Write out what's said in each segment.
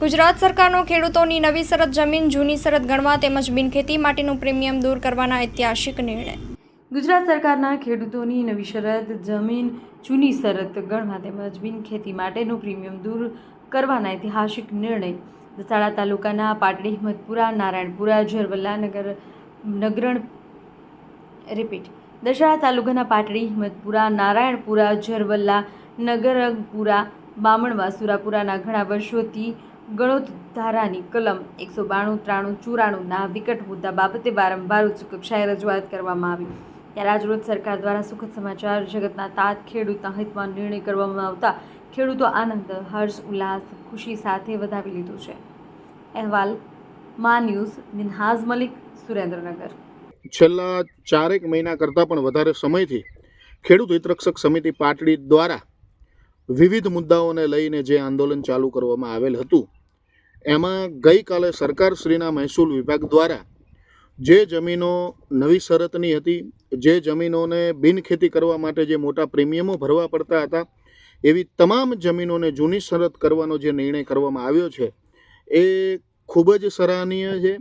ગુજરાત સરકારનો ખેડૂતોની નવી શરત જમીન જૂની શરત ગણવા તેમજ બિનખેતી માટેનું પ્રીમિયમ દૂર કરવાના ઐતિહાસિક નિર્ણય. ગુજરાત સરકારના ખેડૂતોની નવી શરત જમીન જૂની શરત ગણવા તેમજ બિનખેતી માટેનું પ્રીમિયમ દૂર કરવાના ઐતિહાસિક નિર્ણય દસાડા તાલુકાના પાટડી, હિંમતપુરા, નારાયણપુરા, ઝરવલ્લા, દસાડા તાલુકાના પાટડી, હિંમતપુરા, નારાયણપુરા, ઝરવલ્લા, નગરગપુરા, બામણવા, સુરાપુરાના ઘણા વર્ષોથી ગણોતધારાની કલમ 192, 93, 94ના વિકટ મુદ્દા બાબતે વારંવાર ઉચ્ચ કક્ષાએ રજૂઆત કરવામાં આવી. ત્યારે આજરોજ સરકાર દ્વારા સુખદ સમાચાર જગતના તાત ખેડૂતના હિતમાં નિર્ણય કરવામાં આવતા ખેડૂતો આનંદ, હર્ષ, ઉલ્લાસ, ખુશી સાથે વધાવી લીધું છે. અહેવાલ મા ન્યૂઝ, મિનહાજ મલિક, સુરેન્દ્રનગર. છેલ્લા 4 મહિના કરતાં પણ વધારે સમયથી ખેડૂત હિતરક્ષક સમિતિ પાટડી દ્વારા વિવિધ મુદ્દાઓને લઈને જે આંદોલન ચાલુ કરવામાં આવેલ હતું, એમાં ગઈકાલે સરકારશ્રીના મહેસૂલ વિભાગ દ્વારા જે જમીનો નવી શરતની હતી, જે જમીનોને બિનખેતી કરવા માટે જે મોટા પ્રીમિયમો ભરવા પડતા હતા, એવી તમામ જમીનોને જૂની શરત કરવાનો જે નિર્ણય કરવામાં આવ્યો છે એ ખૂબ જ સરાહનીય છે.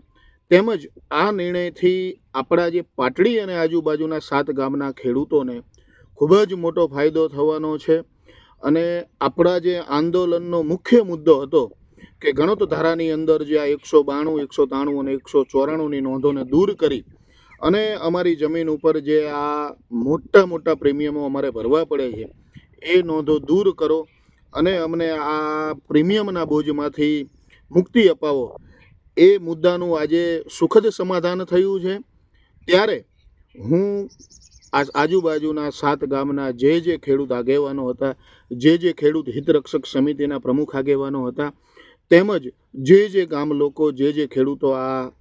તેમજ આ નિર્ણયથી આપણા જે પાટડી અને આજુબાજુના 7 ગામના ખેડૂતોને ખૂબ જ મોટો ફાયદો થવાનો છે. અને આપણા જે આંદોલનનો મુખ્ય મુદ્દો હતો કે ગણોત ધારાની અંદર જે આ 192, 193 અને 194ની નોંધોને દૂર કરી અને અમારી જમીન ઉપર જે આ મોટા પ્રીમિયમો અમારે ભરવા પડે છે એ નોંધો દૂર કરો અને અમને આ પ્રીમિયમના બોજમાંથી મુક્તિ અપાવો, એ મુદ્દાનું આજે સુખદ સમાધાન થયું છે. ત્યારે હું આજુબાજુના 7 ગામના જે ખેડૂત આગેવાનો હતા, જે ખેડૂત હિતરક્ષક સમિતિના પ્રમુખ આગેવાનો હતા, તેમજ જે ગામ લોકો, જે ખેડૂતો આ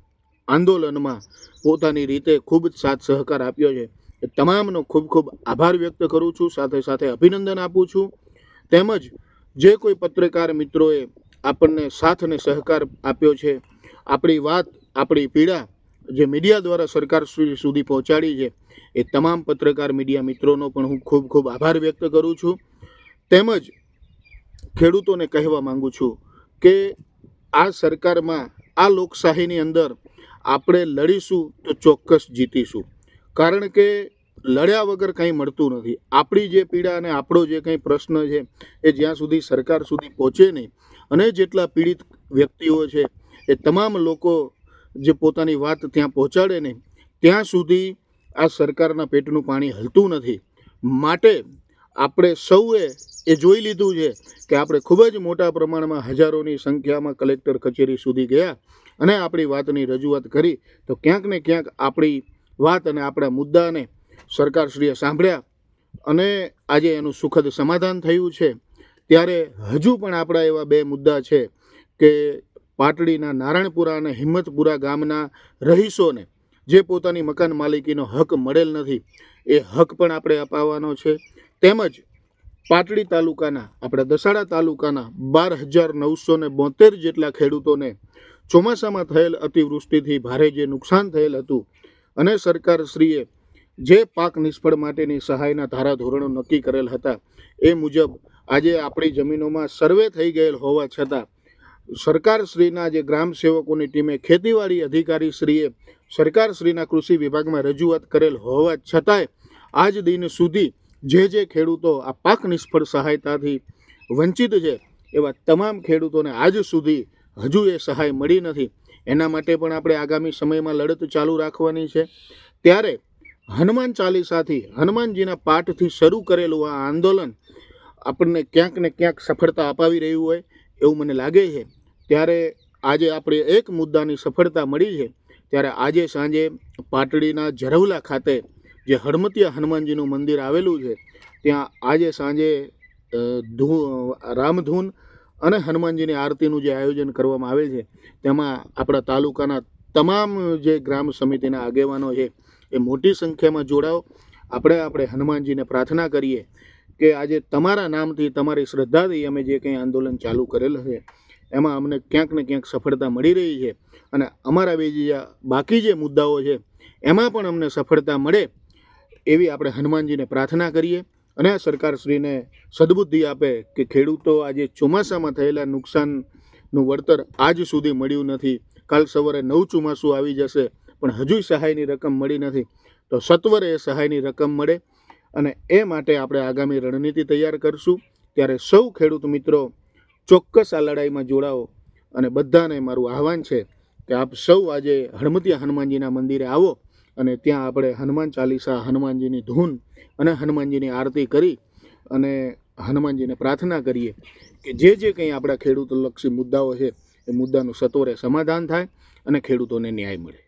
આંદોલનમાં પોતાની રીતે ખૂબ જ સાથ સહકાર આપ્યો છે, એ તમામનો ખૂબ આભાર વ્યક્ત કરું છું, સાથે અભિનંદન આપું છું. તેમજ જે કોઈ પત્રકાર મિત્રોએ આપણને સાથ અને સહકાર આપ્યો છે, આપણી વાત, આપણી પીડા જે મીડિયા દ્વારા સરકાર સુધી પહોંચાડી છે, એ તમામ પત્રકાર મીડિયા મિત્રોનો પણ હું ખૂબ આભાર વ્યક્ત કરું છું. તેમજ ખેડૂતોને કહેવા માંગુ છું કે આ સરકારમાં, આ લોકશાહીની અંદર આપણે લડીશું તો ચોક્કસ જીતીશું. કારણ કે લડ્યા વગર કંઈ મળતું નથી. આપણી જે પીડા અને આપણો જે કંઈ પ્રશ્ન છે એ જ્યાં સુધી સરકાર સુધી પહોંચે નહીં અને જેટલા પીડિત વ્યક્તિઓ છે એ તમામ લોકો જે પોતાની વાત ત્યાં પહોંચાડે નહીં, ત્યાં સુધી આ સરકારના પેટનું પાણી હલતું નથી. માટે આપણે સૌએ એ જોઈ લીધું છે કે આપણે ખૂબ જ મોટા પ્રમાણમાં હજારોની સંખ્યામાં કલેક્ટર કચેરી સુધી ગયા અને આપણી વાતની રજૂઆત કરી, તો ક્યાંક ને ક્યાંક આપણી વાત અને આપણા મુદ્દાને સરકારશ્રીએ સાંભળ્યા અને આજે એનું સુખદ સમાધાન થયું છે. ત્યારે હજુ પણ આપણા એવા 2 મુદ્દા છે કે પાટડીના નારાયણપુરા અને હિંમતપુરા ગામના રહીશોને જે પોતાની મકાન માલિકીનો હક મળેલ નથી, એ હક પણ આપણે અપાવવાનો છે. તેમજ પાટડી તાલુકાના, આપણા દસાડા તાલુકાના 12,972 જેટલા ખેડૂતોને ચોમાસામાં થયેલ અતિવૃષ્ટિથી ભારે જે નુકસાન થયેલ હતું અને સરકારશ્રીએ જે પાક નિષ્ફળ માટેની સહાયના ધારાધોરણો નક્કી કરેલ હતા, એ મુજબ આજે આપણી જમીનોમાં સર્વે થઈ ગયેલ હોવા છતાં સરકારશ્રીના જે ગ્રામ સેવકોની ટીમે, ખેતીવાડી અધિકારીશ્રીએ સરકારશ્રીના કૃષિ વિભાગમાં રજૂઆત કરેલ હોવા છતાંય આજ દિન સુધી જે ખેડૂતો આ પાક નિષ્ફળ સહાયતાથી વંચિત છે, એવા તમામ ખેડૂતોને આજ સુધી હજુ એ સહાય મળી નથી. એના માટે પણ આપણે આગામી સમયમાં લડત ચાલુ રાખવાની છે. ત્યારે હનુમાન ચાલીસાથી, હનુમાનજીના પાઠથી શરૂ કરેલું આ આંદોલન આપણને ક્યાંક ને ક્યાંક સફળતા અપાવી રહ્યું હોય એવું મને લાગે છે. ત્યારે આજે આપણે એક મુદ્દાની સફળતા મળી છે. ત્યારે આજે સાંજે પાટડીના ઝરવલા ખાતે જે હડમતિયા હનુમાનજીનું મંદિર આવેલું છે, ત્યાં આજે સાંજે રામધૂન અને હનુમાનજીની આરતીનું જે આયોજન કરવામાં આવેલ છે, તેમાં આપણા તાલુકાના તમામ જે ગ્રામ સમિતિના આગેવાનો છે એ મોટી સંખ્યામાં જોડાઓ. આપણે હનુમાનજીને પ્રાર્થના કરીએ કે આજે તમારા નામથી, તમારી શ્રદ્ધાથી અમે જે કંઈ આંદોલન ચાલુ કરેલ છે એમાં અમને ક્યાંક ને ક્યાંક સફળતા મળી રહી છે અને અમારા બીજા બાકી જે મુદ્દાઓ છે એમાં પણ અમને સફળતા મળે એવી આપણે હનુમાનજીને પ્રાર્થના કરીએ અને સરકારશ્રીને સદબુદ્ધિ આપે કે ખેડૂતો આજે ચોમાસામાં થયેલા નુકસાન સહાયનું વળતર આજ સુધી મળ્યું નથી. કાલ સવારે નવું ચોમાસું આવી જશે પણ હજુય સહાયની રકમ મળી નથી. તો સત્વરે એ સહાયની રકમ મળે અને એ માટે આપણે આગામી રણનીતિ તૈયાર કરશું. ત્યારે સૌ ખેડૂત મિત્રો ચોક્કસ આ લડાઈમાં જોડાઓ અને બધાને મારું આહવાન છે કે આપ સૌ આજે હળમતિયા હનુમાનજીના મંદિરે આવો અને ત્યાં આપણે હનુમાન ચાલીસા, હનુમાનજીની ધૂન અને હનુમાનજીની આરતી કરી અને હનુમાનજીને પ્રાર્થના કરીએ કે જે કંઈ આપણા ખેડૂતલક્ષી મુદ્દાઓ છે એ મુદ્દાનું સત્વરે સમાધાન થાય અને ખેડૂતોને ન્યાય મળે.